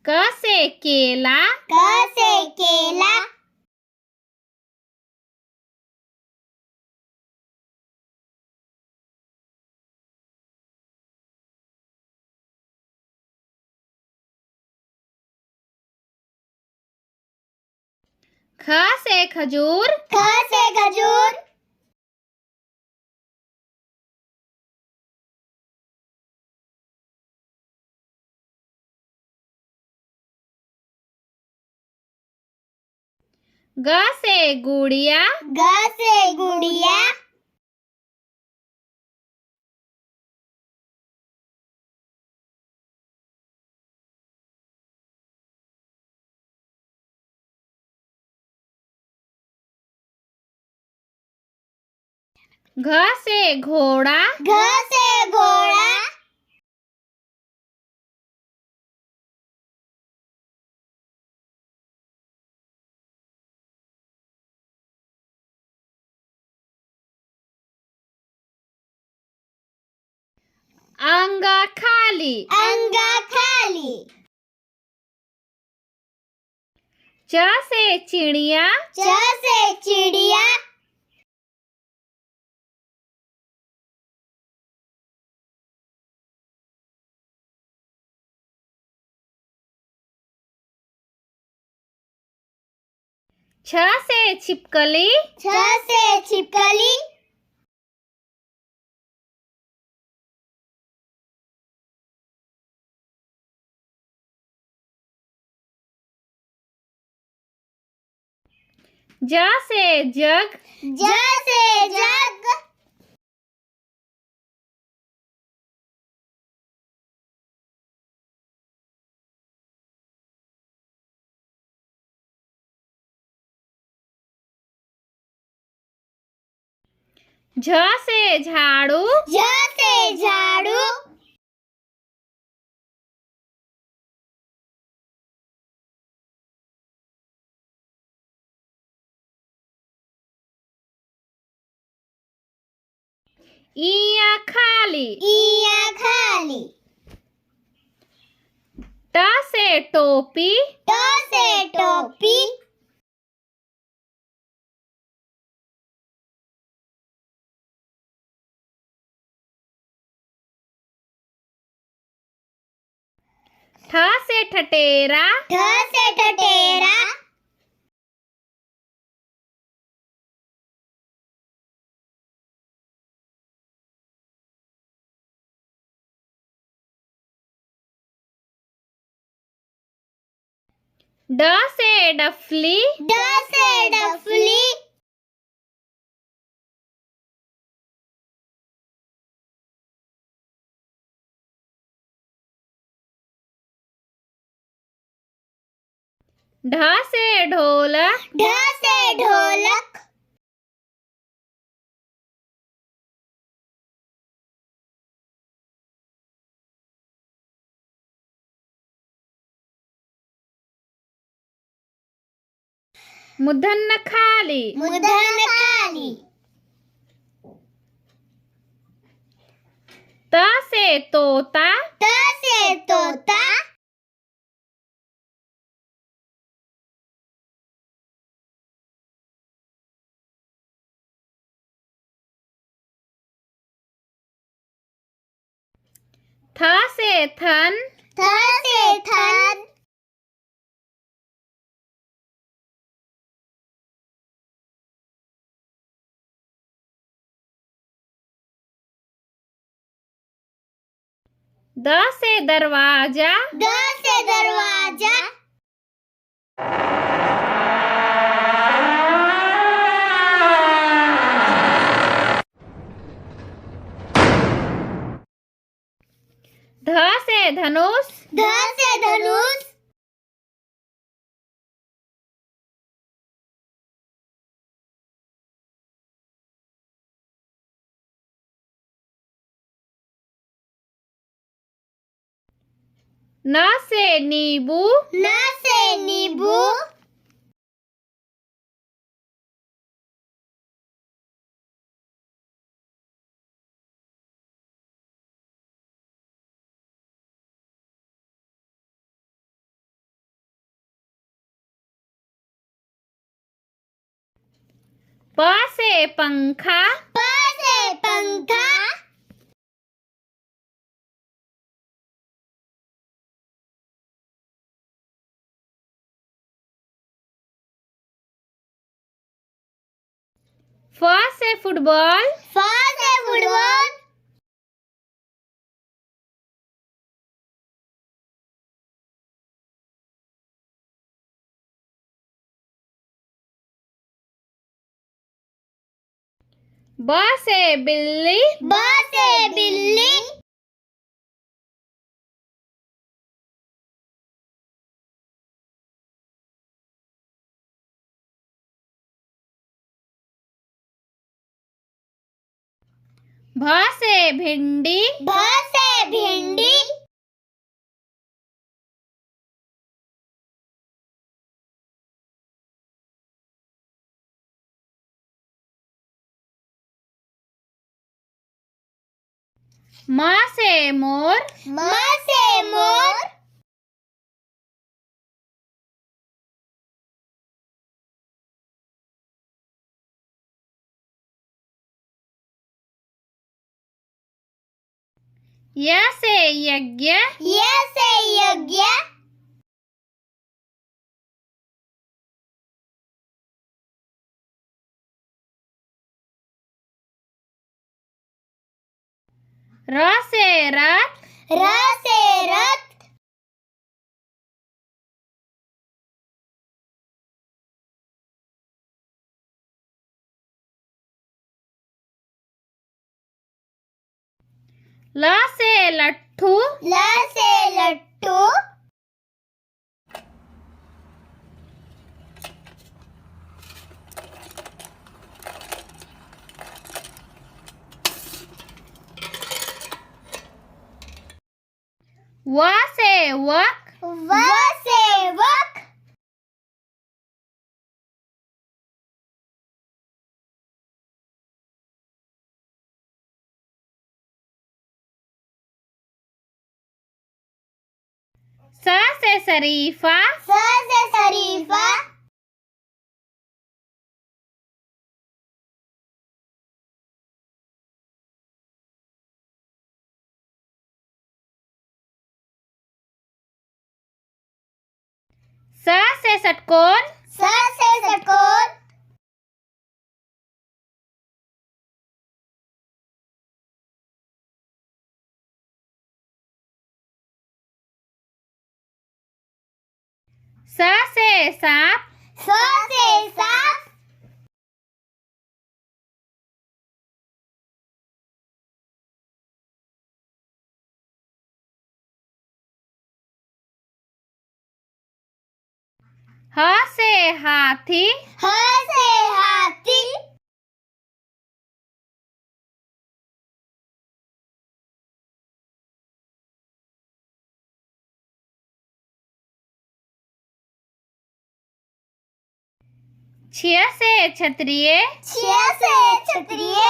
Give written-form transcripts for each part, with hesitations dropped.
क से केला, क से केला। ख से खजूर, ख से खजूर। ग से गुड़िया, ग से गुड़िया। घ से घोड़ा, घ से घोड़ा। अंग खाली, अंग खाली। च से चिड़िया, च से चिड़िया। छ से छिपकली, छ से छिपकली। ज से जग, ज से जग। झ से झाड़ू, झ से झाड़ू। इया खाली, इया खाली। ट से टोपी, ट से टोपी। ठ से ठटेरा, ठ से ठटेरा। ड से डफली, ड से डफली। ढ से ढोलक, ढ से ढोलक। मूर्धन्य खाली, मूर्धन्य खाली। त से तोता, त से तोता। थ से थन, थ से थन। द से दरवाजा, द से दरवाजा। ध से धनुष, ध से धनुष। न से नींबू, न से नींबू। प से पंखा, प से पंखा, फ से फुटबॉल, फ से फुटबॉल, ब से बिल्ली, ब से बिल्ली, भ से भिंडी, भ से भिंडी, म से मोर, म से मोर, य से यज्ञ, य से यज्ञ, र से रथ, र से रथ, ल से लट्ठू, ल से लट्टू, व से वक, व से वक, स से शरीफा, स से शरीफा, स से षटकोण, स से षटकोण, स से सांप, स से सांप, ह से हाथी, ह से हाथी, छ से क्षत्रिय, छ से क्षत्रिय,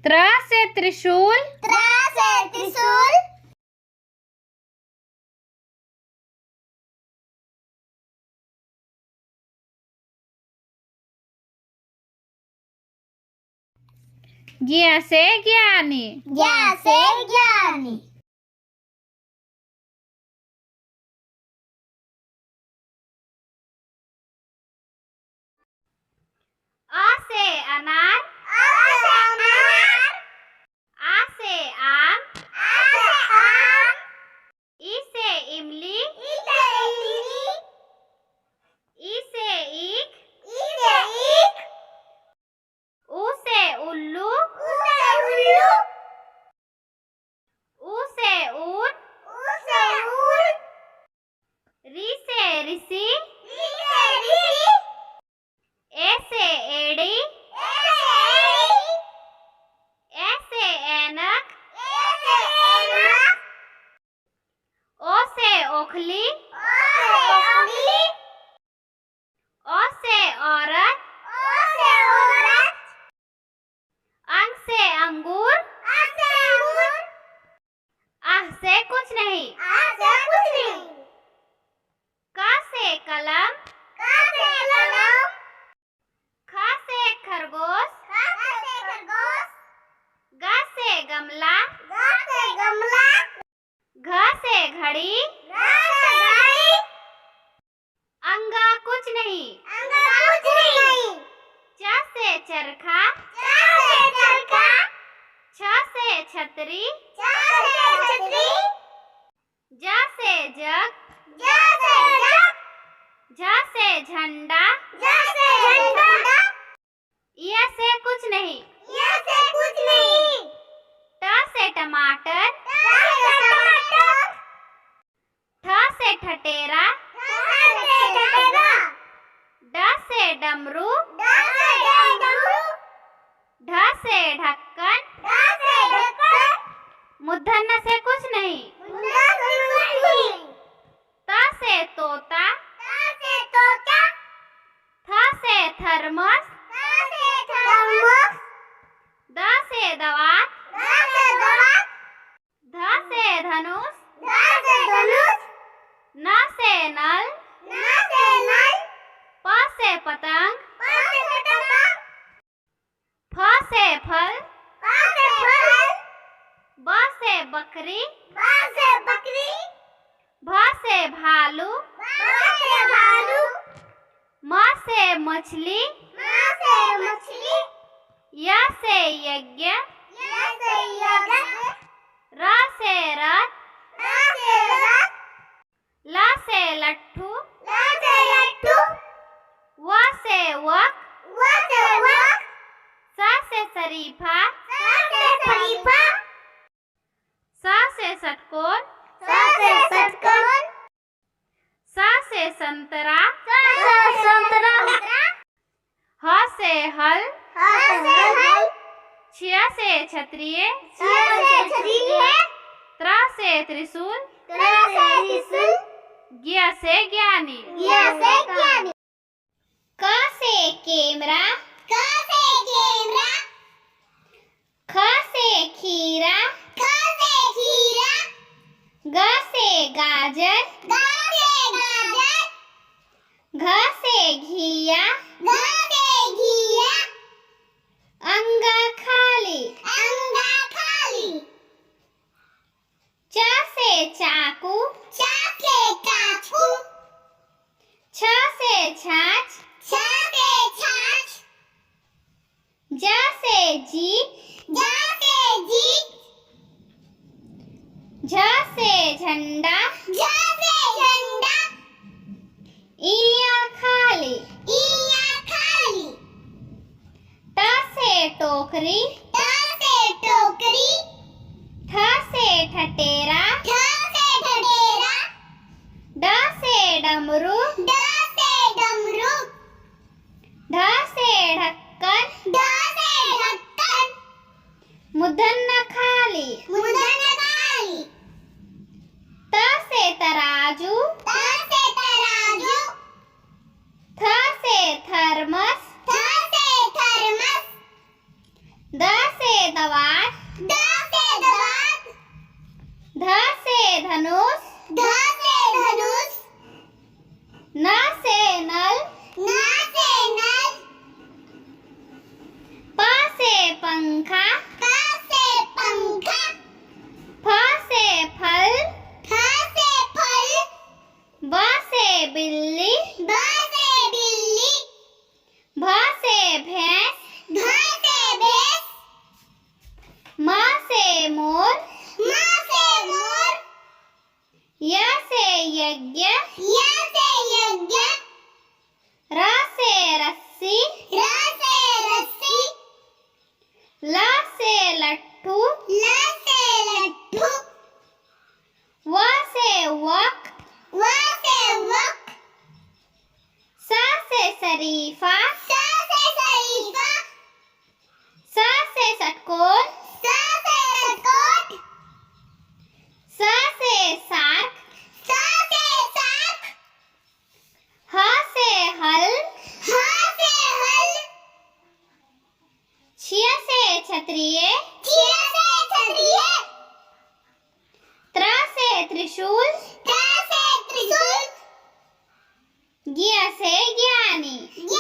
त्र से त्रिशूल, त्र से त्रिशूल, ज्ञ से ज्ञानी, ज्ञ से ज्ञानी, अ से अनार, आ से अनार, आ से आम, आ से आम, ई से इमली, ई से इमली, ई से ईख, ई से ईख, ऊ से उल्लू, ऊ से उल्लू, ऊ से ऊन, ऊ से ऊन, री से ऋषि, री से ऋषि, ए से एड़ी, ए से एड़ी, ए से ऐनक, ए से ऐनक, ओ से ओखली, ओ से ओखली, ओ से औरत, ओ से औरत, अंग से अंगूर, आ से अंगूर, छतरी, ज से छतरी, ज से जग, ज से जग, झ से झंडा, ज से झंडा, य से कुछ नहीं, य से कुछ नहीं, ट से टमाटर, ट से टमाटर, ठ से ठटेरा, ठ से ठठेरा, ड से डमरू, ड से डमरू, ढ से ढक्कन, ढ से ढक्कन, मूर्धन्य से कुछ नहीं, मुंडा से कुछ नहीं, त से तोता, त से तोता, थ से थर्मस, त से थर्मस, द से दवात, ध से दवात, ध से धनुष, ध से धनुष, न से नल, न से नल, प से पतंग, प से पतंग, फ से फल, फ से फल, ब से बकरी, ब से बकरी, भ से भालू, भ से भालू, म से मछली, म से मछली, य से यज्ञ, य से यज्ञ, र से रथ, र से रथ, ल से लट्ठू, ल से लट्ठू, व से वक, व से वक, स से शरीफा, स से शरीफा, स से षटकोण, स से षटकोण, स से संतरा, स से संतरा, ह से हल, ह से हल, छ से क्षत्रिय, छ से क्षत्रिय, त्र से त्रिशूल, त्र से त्रिशूल, ज्ञ से ज्ञानी, ज्ञ से ज्ञानी, क से केमरा, क से केमरा, ख से खीरा, ख से खीरा, ग से गाजर, ग से गाजर, घ से घिया, घ से घिया, अंगा खाली, अंगा खाली, च से चाकू, च से चाकू, छ से छाछ, छ से छाछ, ज से जीप, ज से जीप, झ से झंडा, झ से झंडा, इया खाली, इया खाली, ट से टोकरी, ट से टोकरी, ठ से ठटेरा, ठ से ठठेरा, ड से डमरू, ड से डमरू, ढ से ढक्कन, ढ से ढक्कन, मूर्धन्य खाली, मूर्धन्य खाली, त से तराजू, त से तराजू, थ से थर्मस, थ से थर्मस, द से दवात, द से दवात, ध से धनुष, ध से धनुष, न से नल, न से नल, प से पंखा, प से पंखा, फ से फल, फ से फल, ब से बिल्ली, ब से बिल्ली, भ से भैंस, भ से भैंस, म से मोर, म से मोर, य से यज्ञ, य से यज्ञ, र से रस्सी, र से रस्सी, ल से लट्ठू, ल से लट्ठू, व से वक, व से वक, स से शरीफा, स से शरीफा, स से षटकोण, स से षटकोण, स से सार्क, स से सार्क, ह से हल, ह से हल, छ से क्षत्रिय, ठ से क्षत्रिय, त्र से त्रिशूल, त्र से त्रिशूल, ज्ञ से ज्ञानी, ज्ञ